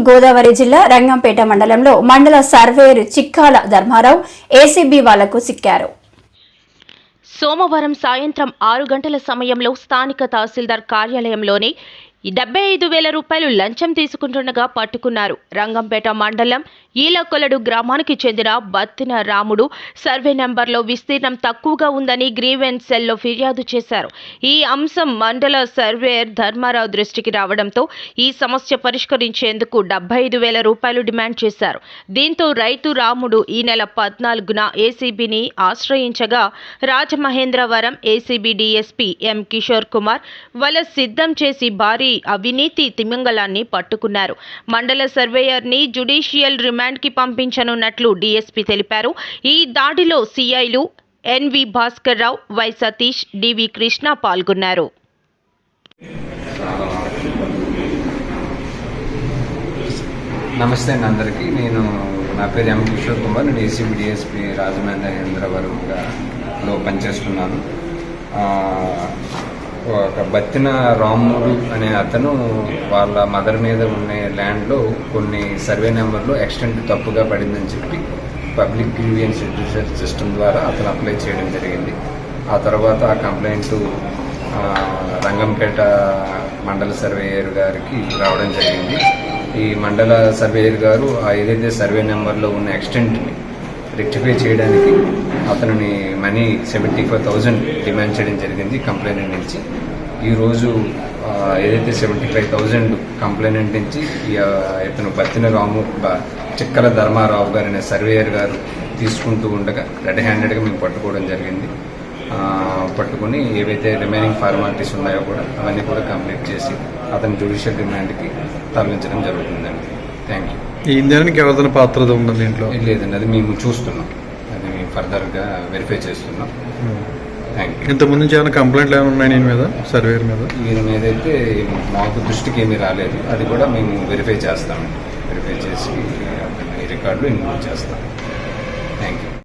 గోదావరి జిల్లా రంగంపేట మండలంలో మండల సర్వేయర్ చిక్కాల ధర్మారావు ఏసీబీ వాళ్లకు సిక్కారు. సోమవారం సాయంత్రం 6 గంటల సమయంలో స్థానిక తహసీల్దార్ కార్యాలయంలోని 75,000 రూపాయలు లంచం తీసుకుంటుండగా పట్టుకున్నారు. రంగంపేట మండలం ఈలకొలడు గ్రామానికి చెందిన బత్తిన రాముడు సర్వే నెంబర్లో విస్తీర్ణం తక్కువగా ఉందని గ్రీవెన్స్ సెల్లో ఫిర్యాదు చేశారు. ఈ అంశం మండల సర్వేయర్ ధర్మారావు దృష్టికి రావడంతో ఈ సమస్య పరిష్కరించేందుకు 75,000 రూపాయలు డిమాండ్ చేశారు. దీంతో రైతు రాముడు ఈ నెల 14న ఏసీబీని ఆశ్రయించగా Rajamahendravaram ACB DSP M Kishore Kumar వల సిద్ధం చేసి భారీ అవినీతి తిమింగలాన్ని పట్టుకున్నారు. మండల సర్వేయర్ని జ్యుడిషియల్ రిమాండ్కి పంపించనున్నట్లు డీఎస్పీ తెలిపారు. ఈ దాడిలో సీఐలు N V Bhaskar Rao, Y Satish, D V Krishna పాల్గొన్నారు. నమస్తే అందరికీ. నా పేరు ఎం కిషోర్ కుమార్. నేను ఏసీబీ డీఎస్పీ రాజమహేంద్రవరంలో పనిచేస్తున్నాను. ఒక బత్తిన రాముడు అనే అతను వాళ్ళ మదర్ మీద ఉన్న ల్యాండ్లో కొన్ని సర్వే నెంబర్లు ఎక్స్టెంట్ తప్పుగా పడిందని చెప్పి పబ్లిక్ గ్రీవియన్స్ రిజిస్టర్ సిస్టమ్ ద్వారా అతను అప్లై చేయడం జరిగింది. ఆ తర్వాత ఆ కంప్లైంట్ రంగంపేట మండల సర్వేయర్ గారికి రావడం జరిగింది. ఈ మండల సర్వేయర్ గారు ఏదైతే సర్వే నెంబర్లో ఉన్న ఎక్స్టెంట్ని రెక్టిఫై చేయడానికి అతనిని మనీ 75,000 డిమాండ్ చేయడం జరిగింది కంప్లైనెంట్ నుంచి. ఈరోజు ఏదైతే 75,000 కంప్లైనెంట్ నుంచి ఇతను బత్తిన రాము చిక్కల ధర్మారావు గారు అనే సర్వేయర్ గారు తీసుకుంటూ ఉండగా రెడ్ హ్యాండెడ్గా మేము పట్టుకోవడం జరిగింది. పట్టుకుని ఏవైతే రిమైనింగ్ ఫార్మాలిటీస్ ఉన్నాయో కూడా అవన్నీ కూడా కంప్లీట్ చేసి అతని జ్యుడిషియల్ రిమాండ్కి తరలించడం జరుగుతుందండి. Thank you. ఈ ఇంజనీరింగ్ ఎవరిదైనా పాత్ర ఉంది దీంట్లో? లేదండి, అది మేము చూస్తున్నాం, అది మేము ఫర్దర్గా వెరిఫై చేస్తున్నాం. Thank you. ఇంతకుముందు నుంచి ఏమైనా కంప్లైంట్లు ఏమైనా ఉన్నాయి నేను మీద, సర్వేయర్ మీద? దీని మీద అయితే మాకు దృష్టికి ఏమీ రాలేదు. అది కూడా మేము వెరిఫై చేస్తామండి. వెరిఫై చేసి రికార్డులు ఇన్క్లూడ్ చేస్తాం. Thank you.